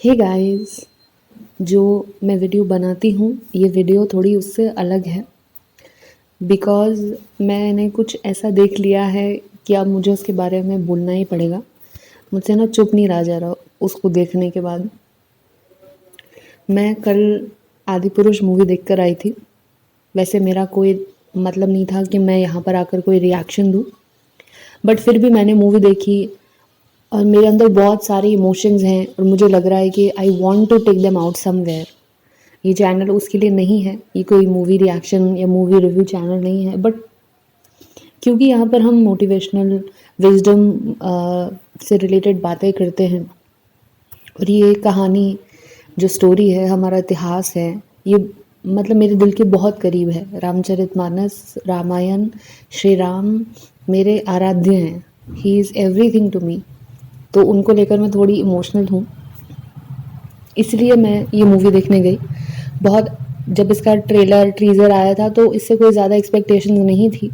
Hey guys, जो मैं video बनाती हूँ ये वीडियो थोड़ी उससे अलग है बिकॉज़ मैंने कुछ ऐसा देख लिया है कि अब मुझे उसके बारे में बोलना ही पड़ेगा। मुझसे ना चुप नहीं रहा जा रहा उसको देखने के बाद। मैं कल आदिपुरुष मूवी देख कर आई थी। वैसे मेरा कोई मतलब नहीं था कि मैं यहाँ पर आकर कोई रिएक्शन दूँ, बट फिर भी मैंने मूवी देखी और मेरे अंदर बहुत सारे इमोशंस हैं और मुझे लग रहा है कि I want to take them out somewhere. ये चैनल उसके लिए नहीं है, ये कोई मूवी रिएक्शन या मूवी रिव्यू चैनल नहीं है, बट क्योंकि यहाँ पर हम मोटिवेशनल विजडम से रिलेटेड बातें करते हैं और ये कहानी जो स्टोरी है, हमारा इतिहास है, ये मतलब मेरे दिल के बहुत करीब है। रामचरितमानस, रामायण, श्री राम मेरे आराध्य हैं। He is everything to me. तो उनको लेकर मैं थोड़ी इमोशनल हूँ, इसलिए मैं ये मूवी देखने गई। बहुत जब इसका ट्रेलर टीज़र आया था तो इससे कोई ज़्यादा एक्सपेक्टेशंस नहीं थी,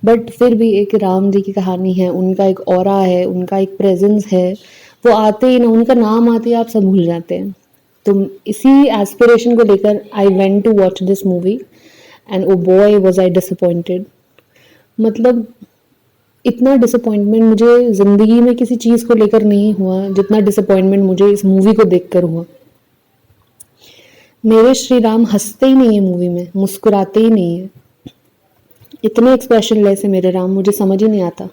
बट फिर भी एक राम जी की कहानी है, उनका एक ऑरा है, उनका एक प्रेजेंस है। वो आते ही ना, उनका नाम आते ही आप सब भूल जाते हैं। तो इसी एस्पिरेशन को लेकर I went to watch this movie and oh boy was I disappointed. मतलब इतना डिसअपॉइंटमेंट मुझे ज़िंदगी में किसी चीज़ को लेकर नहीं हुआ जितना डिसअपॉइंटमेंट मुझे इस मूवी को देखकर हुआ। मेरे श्री राम हंसते ही नहीं है मूवी में, मुस्कुराते ही नहीं है। इतने एक्सप्रेशनलेस है मेरे राम, मुझे समझ ही नहीं आता।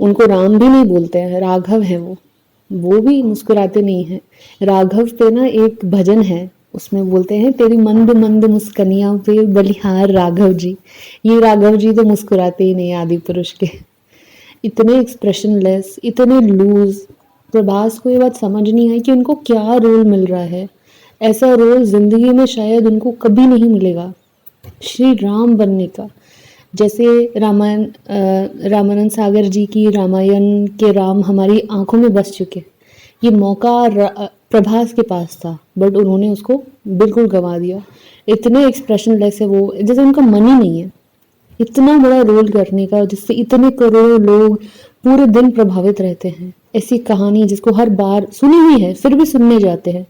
उनको राम भी नहीं बोलते हैं, राघव है वो भी मुस्कुराते नहीं हैं। राघव पे ना एक भजन है, उसमें बोलते हैं तेरी मंद मंद मुस्कनिया पे बलिहार राघव जी। ये राघव जी तो मुस्कुराते ही नहीं आदि पुरुष के। इतने एक्सप्रेशनलेस, इतने लूज। प्रभास को ये बात समझ नहीं आई कि उनको क्या रोल मिल रहा है। ऐसा रोल जिंदगी में शायद उनको कभी नहीं मिलेगा, श्री राम बनने का। जैसे रामानंद सागर जी की रामायण के राम हमारी आंखों में बस चुके। ये मौका प्रभास के पास था, बट उन्होंने उसको बिल्कुल गंवा दिया। इतने एक्सप्रेशनलेस है वो, जैसे उनका मन ही नहीं है इतना बड़ा रोल करने का, जिससे इतने करोड़ों लोग पूरे दिन प्रभावित रहते हैं। ऐसी कहानी जिसको हर बार सुनी हुई है फिर भी सुनने जाते हैं।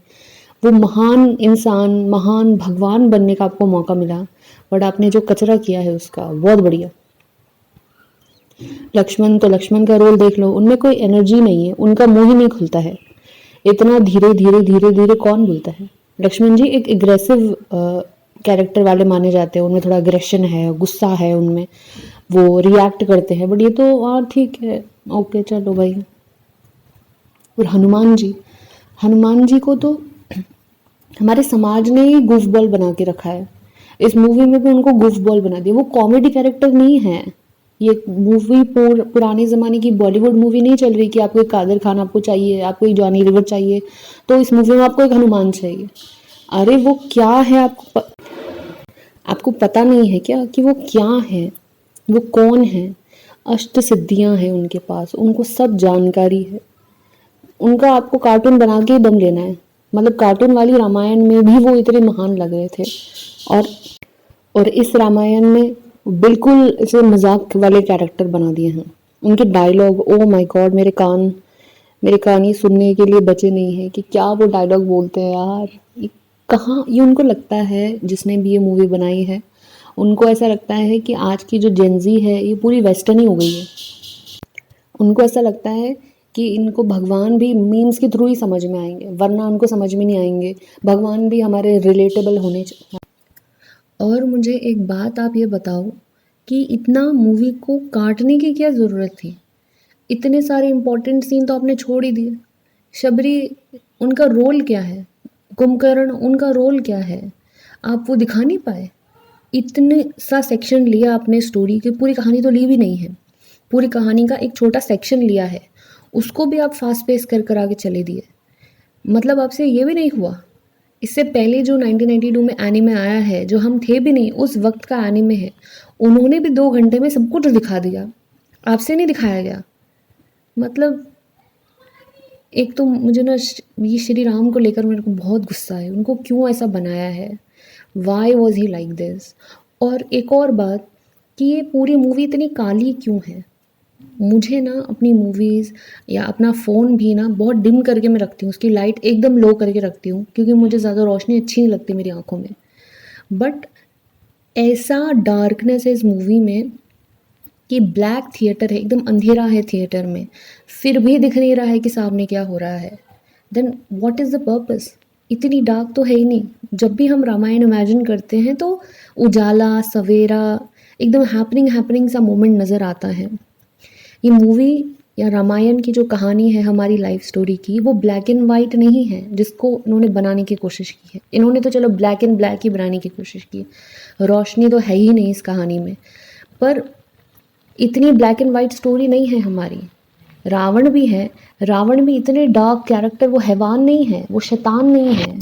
वो महान इंसान, महान भगवान बनने का आपको मौका मिला, बट आपने जो कचरा किया है उसका बहुत बढ़िया। लक्ष्मण तो लक्ष्मण का रोल देख लो, उनमें कोई एनर्जी नहीं है, उनका मुंह ही नहीं खुलता है। इतना धीरे धीरे धीरे धीरे कौन बोलता है। लक्ष्मण जी एक एग्रेसिव कैरेक्टर वाले माने जाते हैं, उनमें थोड़ा अग्रेशन है, गुस्सा है उनमें, वो रिएक्ट करते हैं, बट ये तो हाँ ठीक है, ओके चलो भाई। और हनुमान जी को तो हमारे समाज ने ही गुफ बॉल बना के रखा है। इस मूवी में भी उनको गुफ बॉल बना दिया। वो कॉमेडी कैरेक्टर नहीं है। ये मूवी पुराने ज़माने की बॉलीवुड मूवी नहीं चल रही कि आपको एक कादर खान आपको चाहिए, आपको एक जॉनी लीवर चाहिए, तो इस मूवी में आपको एक हनुमान चाहिए। अरे वो क्या है, आपको पता नहीं है क्या कि वो क्या है, वो कौन है। अष्ट सिद्धियां हैं उनके पास, उनको सब जानकारी है। उनका आपको कार्टून बना के ही दम लेना है। मतलब कार्टून वाली रामायण में भी वो इतने महान लग रहे थे, और और इस रामायण में बिल्कुल इसे मजाक वाले कैरेक्टर बना दिए हैं। उनके डायलॉग, ओ माय गॉड, मेरे कान ये सुनने के लिए बचे नहीं है कि क्या वो डायलॉग बोलते हैं यार। ये कहाँ, ये उनको लगता है जिसने भी ये मूवी बनाई है, उनको ऐसा लगता है कि आज की जो जेनजी है ये पूरी वेस्टर्न ही हो गई है। उनको ऐसा लगता है कि इनको भगवान भी मीम्स के थ्रू ही समझ में आएंगे, वरना उनको समझ में नहीं आएंगे। भगवान भी हमारे रिलेटेबल होने चाहिए। और मुझे एक बात आप ये बताओ कि इतना मूवी को काटने की क्या ज़रूरत थी। इतने सारे इंपॉर्टेंट सीन तो आपने छोड़ ही दिए। शबरी, उनका रोल क्या है, कुंभकर्ण उनका रोल क्या है, आप वो दिखा नहीं पाए। इतने सा सेक्शन लिया आपने स्टोरी की, पूरी कहानी तो ली भी नहीं है। पूरी कहानी का एक छोटा सेक्शन लिया है, उसको भी आप फास्ट पेस कर आगे चले दिए। मतलब आपसे ये भी नहीं हुआ। इससे पहले जो 1992 में एनीमे आया है, जो हम थे भी नहीं उस वक्त का एनीमे है, उन्होंने भी 2 घंटे में सब कुछ दिखा दिया, आपसे नहीं दिखाया गया। मतलब एक तो मुझे ना ये श्री राम को लेकर मेरे को बहुत गुस्सा है। उनको क्यों ऐसा बनाया है, why was he like this. और एक और बात कि ये पूरी मूवी इतनी काली क्यों है। मुझे ना अपनी मूवीज़ या अपना फ़ोन भी ना बहुत डिम करके मैं रखती हूँ, उसकी लाइट एकदम लो करके रखती हूँ, क्योंकि मुझे ज़्यादा रोशनी अच्छी नहीं लगती मेरी आँखों में। बट ऐसा डार्कनेस है इस मूवी में कि ब्लैक थिएटर है, एकदम अंधेरा है थिएटर में, फिर भी दिख नहीं रहा है कि सामने क्या हो रहा है। Then what is the purpose? इतनी डार्क तो है ही नहीं। जब भी हम रामायण इमेजिन करते हैं तो उजाला, सवेरा, एकदम हैपनिंग हैपनिंग सा मोमेंट नज़र आता है। ये मूवी या रामायण की जो कहानी है हमारी लाइफ स्टोरी की, वो ब्लैक एंड वाइट नहीं है जिसको इन्होंने बनाने की कोशिश की है। इन्होंने तो चलो ब्लैक एंड ब्लैक ही बनाने की कोशिश की, रोशनी तो है ही नहीं इस कहानी में। पर इतनी ब्लैक एंड वाइट स्टोरी नहीं है हमारी। रावण भी है, रावण भी इतने डार्क कैरेक्टर, वो हैवान नहीं है, वो शैतान नहीं है।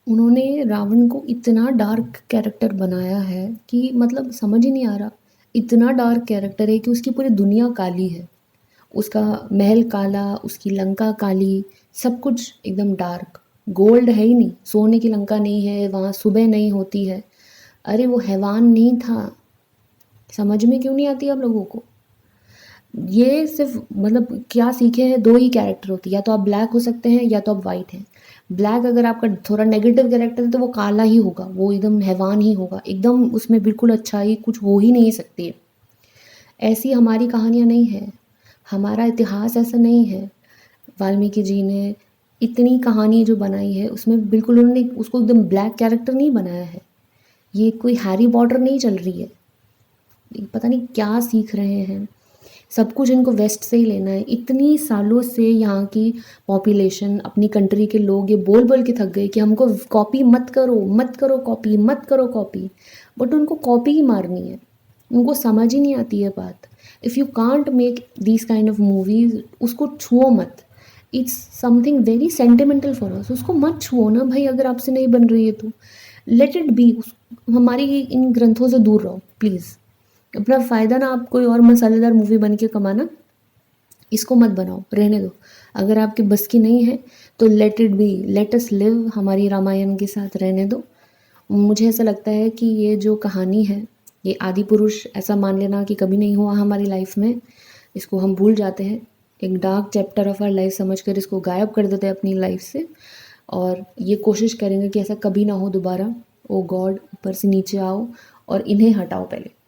उन्होंने रावण को इतना डार्क कैरेक्टर बनाया है कि मतलब समझ ही नहीं आ रहा। इतना डार्क कैरेक्टर है कि उसकी पूरी दुनिया काली है। उसका महल काला, उसकी लंका काली, सब कुछ एकदम डार्क। गोल्ड है ही नहीं, सोने की लंका नहीं है, वहाँ सुबह नहीं होती है। अरे वो हैवान नहीं था। समझ में क्यों नहीं आती आप लोगों को? ये सिर्फ मतलब क्या सीखे हैं, दो ही कैरेक्टर होती है, या तो आप ब्लैक हो सकते हैं या तो आप वाइट हैं। ब्लैक अगर आपका थोड़ा नेगेटिव कैरेक्टर है तो वो काला ही होगा, वो एकदम हैवान ही होगा, एकदम उसमें बिल्कुल अच्छाई कुछ हो ही नहीं सकती है। ऐसी हमारी कहानियाँ नहीं है, हमारा इतिहास ऐसा नहीं है। वाल्मीकि जी ने इतनी कहानी जो बनाई है उसमें बिल्कुल उन्होंने उसको एकदम ब्लैक कैरेक्टर नहीं बनाया है। ये कोई हैरी पॉटर नहीं चल रही है। पता नहीं क्या सीख रहे हैं। सब कुछ इनको वेस्ट से ही लेना है। इतनी सालों से यहाँ की पॉपुलेशन, अपनी कंट्री के लोग ये बोल बोल के थक गए कि हमको कॉपी मत करो, मत करो कॉपी, मत करो कॉपी। बट उनको कॉपी ही मारनी है, उनको समझ ही नहीं आती है बात। If you can't make this kind of movies, उसको छुओ मत। It's something very sentimental for us. उसको मत छुओ ना भाई, अगर आपसे नहीं बन रही है तो लेट इट बी। हमारी इन ग्रंथों से दूर रहो प्लीज़। अपना फ़ायदा ना आप कोई और मसालेदार मूवी बन के कमाना, इसको मत बनाओ, रहने दो। अगर आपके बस की नहीं है तो let it be, let us live, हमारी रामायण के साथ रहने दो। मुझे ऐसा लगता है कि ये जो कहानी है, ये आदि पुरुष ऐसा मान लेना कि कभी नहीं हुआ हमारी लाइफ में, इसको हम भूल जाते हैं। एक dark chapter of our life समझकर इसको गायब कर देते हैं अपनी लाइफ से, और ये कोशिश करेंगे कि ऐसा कभी ना हो दोबारा। ओ गॉड, ऊपर से नीचे आओ और इन्हें हटाओ पहले।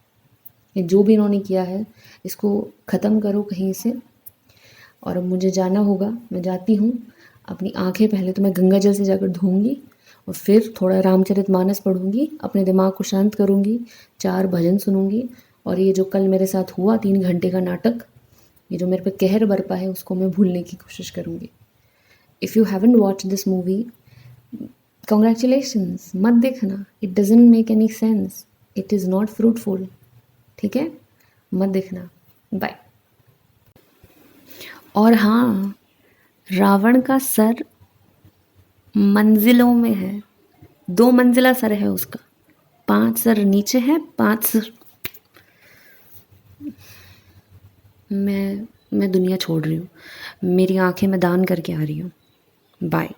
ये जो भी इन्होंने किया है इसको ख़त्म करो कहीं से। और अब मुझे जाना होगा, मैं जाती हूँ। अपनी आंखें पहले तो मैं गंगा जल से जाकर धोऊंगी, और फिर थोड़ा रामचरितमानस पढ़ूंगी, अपने दिमाग को शांत करूंगी, 4 भजन सुनूंगी, और ये जो कल मेरे साथ हुआ 3 घंटे का नाटक, ये जो मेरे पे कहर बरपा है, उसको मैं भूलने की कोशिश करूंगी। If you haven't watch this movie, congratulations, मत देखना। It doesn't make any sense, it is not fruitful. ठीक है, मत देखना। बाय। और हाँ, रावण का सर मंजिलों में है, 2 मंजिला सर है उसका। 5 सर नीचे है, 5 सर। मैं दुनिया छोड़ रही हूँ, मेरी आंखें मैं दान करके आ रही हूँ। बाय।